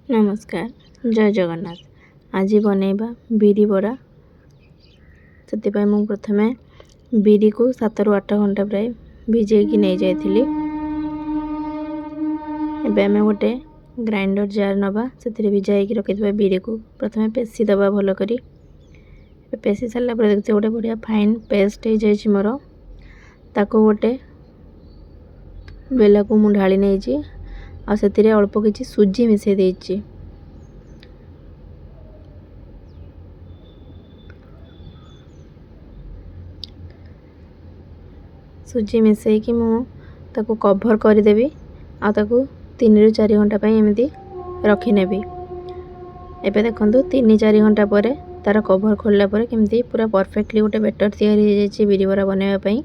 नमस्कार जय जगन्नाथ। आज बनैबा बिरी बरा। से प्रथमे बिरी को 7 ରୁ 8 घंटा प्राय भिजेकी नहीं जाइथिली। एबे आमे गोटे ग्राइंडर जार नबा से भिजाई रखिथबा बिरी को प्रथमे पेसी दबा भल करी। पेसी सारा पर देखते गोटे बढ़िया फाइन पेस्ट हो जाइछि मोर। ताको गोटे बेला को मु ढाली नहीं आ से अल्प किछि सुजी मिसई देछि। सुजी मिसई कि मु ताको कवर कर देबी आ ताको 3 ରୁ 4 घंटा पई एमिति रखि नेबी। एबे देखंतु 3-4 घंटा परे तार कवर खोलला परे केमती पूरा परफेक्टली गोटे बैटर तैयार हो जाइछि बिरी बरा बनावा पई।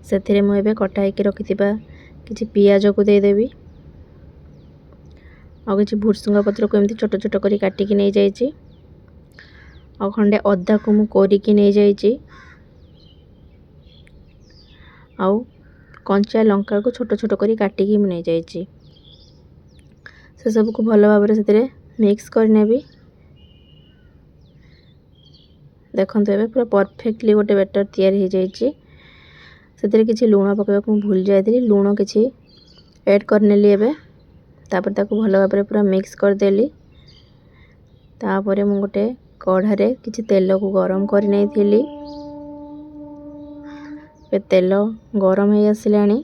सेथिरे मु एबे कटाई के रखिथिबा किछि पियाज को दे देबी आ किछि भुरसुंगा पत्र को एमती छोट छोट करी काटी के नहीं जाइछि आ खंडे अदा को मु कोरी के नहीं जाइछि आ कंचा लंका को छोट छोट करी काटी के नहीं जाइछि। से सब को भलो भाबरे सेथिरे मिक्स कर नेबी। देखंतु एबे पूरा परफेक्टली गोटे बैटर तैयार हो जाइछि। सेथिरे किछि लूण पकेबा को भूल जाइथिली। लूण किछि ऐड करनेली एबे तापर ताको भलो भाबरे पूरा मिक्स कर देली। तापरे मु गोटे कढ़ारे किछि तेल को गरम कर नै थिली। पे तेल गरम हो आसिलानी।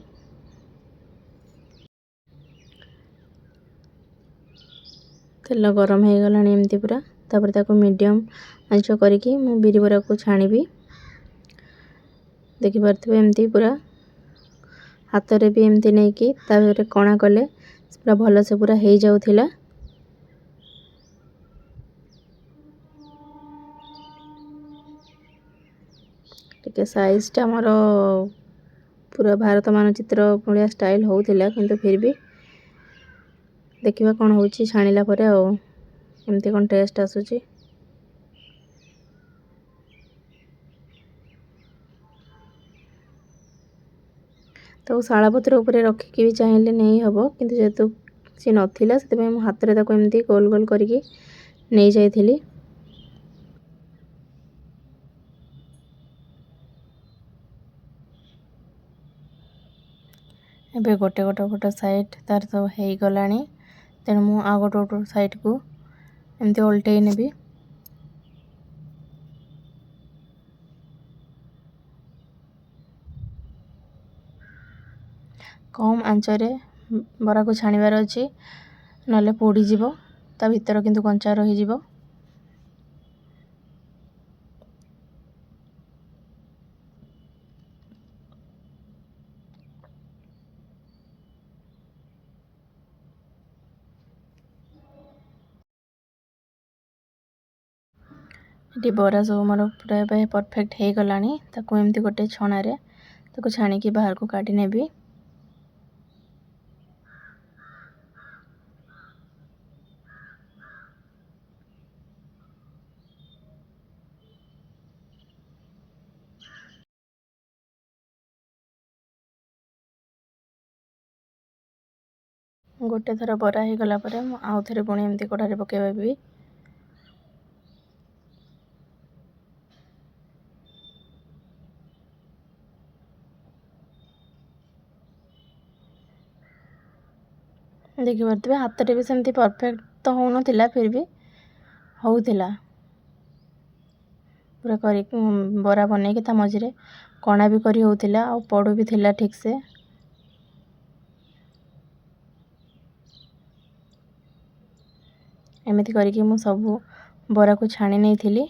तेल गरम हो गलानी एमती पूरा। तापर ताको मीडियम आंच करिकी मु बिरी बरा को छाणीबी। देखि पारथिबे एमती पूरा हाथ रे भी एमती नै कि तापर कणा कले पूरा भलो से पूरा हे जाउथिला। टिके साइज टा हमरो पूरा भारत मानचित्र भलिया स्टाइल होउथिला किंतु फिर भी देखिबा कोन होउची छाणीला परे आ एमती कोन टेस्ट आसुची। तो शाला पत्र ऊपर रखिकी भी चाहिए नहीं हबो किंतु जेतु सी नथिला सेते मु हाथ रे ताको एमती गोल गोल करिकी नहीं जाइथिली। एबे गोटे गोटे साइड तार सब हे गलानी। तेणु मु आ गोटे साइड को एमती उल्टै नेबी। कम आंचरे बरा को छाणीबार अछि नले पोड़ी जीवो ता भीतर किंतु कंचा रही जीवो। ये बरा सब मोर पूरा परफेक्ट हो गलानी। ताको एमती गोटे छणा रे ताको छाणी की बाहर को काटी नेबी। गोटे थर बरा हो गला परे मु आउ थरे पुणी एमती कढ़ारे पकेबी। देखि पारथिबे हाथ रे भी सेमती परफेक्ट तो हो नथिला फिर भी होउथिला। पूरा करी बरा बनै के ता मझरे कणा भी करी होउथिला आ पड़ो भी थिला ठीक से। एमिति करिकी मु सब बरा को छाणी नै थिली।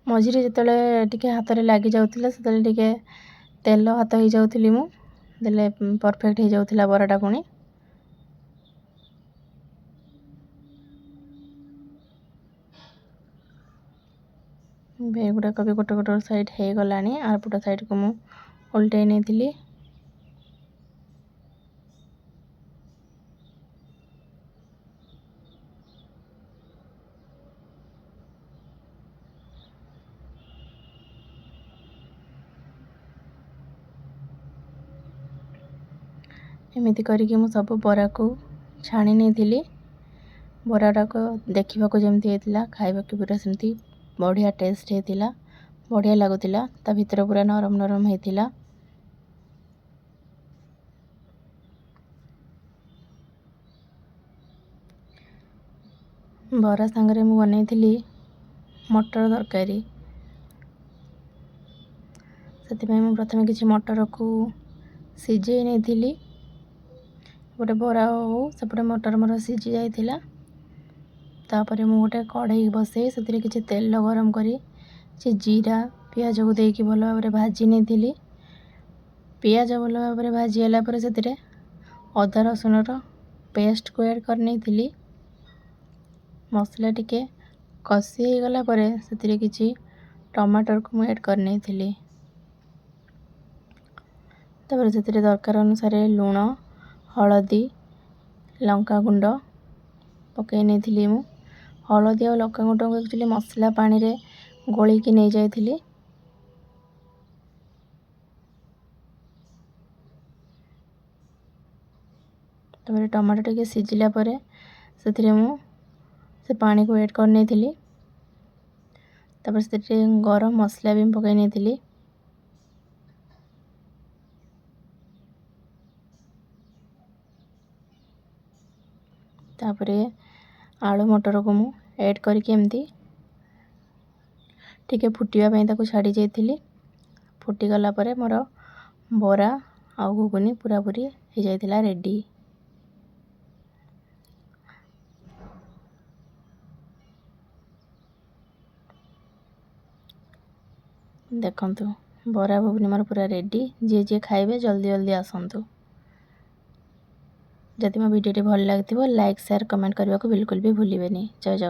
मझिरे जतले टिके हाथ रे लागि जाउथिला सेतले टिके तेल हाथ हो जाउथिली मु देले परफेक्ट हो जाउथिला बराटा पुणी। बेगुड़ा कभी गोटे गोटे साइड हो गलानी आर पुटा साइड को मु उल्टै नै थिली। ଏମିତି କରିକି ମୁଁ ସବୁ ବରାକୁ ଛାଣି ନେଇଥିଲି। ବରାଟାକ ଦେଖିବାକୁ ଯେମିତି ହେଇଥିଲା ଖାଇବାକୁ ପୁରା ସେମିତି ବଢ଼ିଆ ଟେଷ୍ଟ ହେଇଥିଲା, ବଢ଼ିଆ ଲାଗୁଥିଲା। ତା ଭିତରେ ପୁରା ନରମ ନରମ ହେଇଥିଲା। ବରା ସାଙ୍ଗରେ ମୁଁ ବନେଇଥିଲି ମଟର ତରକାରୀ। ସେଥିପାଇଁ ମୁଁ ପ୍ରଥମେ କିଛି ମଟରକୁ ସିଝେଇ ନେଇଥିଲି। ଗୋଟେ ବରା ହଉ ସେପଟେ ମଟର ମୋର ସିଝି ଯାଇଥିଲା। ତାପରେ ମୁଁ ଗୋଟେ କଢ଼େଇ ବସେଇ ସେଥିରେ କିଛି ତେଲ ଗରମ କରି ସେ ଜିରା ପିଆଜକୁ ଦେଇକି ଭଲ ଭାବରେ ଭାଜି ନେଇଥିଲି। ପିଆଜ ଭଲ ଭାବରେ ଭାଜି ହେଲା ପରେ ସେଥିରେ ଅଦା ରସୁଣର ପେଷ୍ଟକୁ ଆଡ଼୍ କରି ନେଇଥିଲି। ମସଲା ଟିକେ କଷି ହେଇଗଲା ପରେ ସେଥିରେ କିଛି ଟମାଟରକୁ ମୁଁ ଆଡ଼୍ କରି ନେଇଥିଲି। ତାପରେ ସେଥିରେ ଦରକାର ଅନୁସାରେ ଲୁଣ, ହଳଦୀ, ଲଙ୍କାଗୁଣ୍ଡ ପକାଇ ନେଇଥିଲି। ମୁଁ ହଳଦୀ ଆଉ ଲଙ୍କାଗୁଣ୍ଡକୁ ଆକ୍ଚୁଆଲି ମସଲା ପାଣିରେ ଗୋଳେଇକି ନେଇଯାଇଥିଲି। ତାପରେ ଟମାଟୋ ଟିକେ ସିଝିଲା ପରେ ସେଥିରେ ମୁଁ ସେ ପାଣିକୁ ଆଡ଼୍ କରି ନେଇଥିଲି। ତାପରେ ସେଥିରେ ଗରମ ମସଲା ବି ପକାଇ ନେଇଥିଲି। ତାପରେ ଆଳୁ ମଟରକୁ ମୁଁ ଆଡ଼୍ କରିକି ଏମିତି ଟିକେ ଫୁଟିବା ପାଇଁ ତାକୁ ଛାଡ଼ି ଯାଇଥିଲି। ଫୁଟିଗଲା ପରେ ମୋର ବରା ଆଉ ଘୁଗୁନି ପୁରାପୁରି ହେଇଯାଇଥିଲା ରେଡ଼ି। ଦେଖନ୍ତୁ ବରା ଘୁଗୁନି ମୋର ପୁରା ରେଡ଼ି। ଯିଏ ଯିଏ ଖାଇବେ ଜଲ୍ଦି ଜଲ୍ଦି ଆସନ୍ତୁ। ଯଦି ମୋ ଭିଡ଼ିଓଟି ଭଲ ଲାଗିଥିବ ଲାଇକ୍, ସେୟାର, କମେଣ୍ଟ କରିବାକୁ ବିଲକୁଲ ବି ଭୁଲିବେନି। ଜୟ ଜଗନ୍ନାଥ।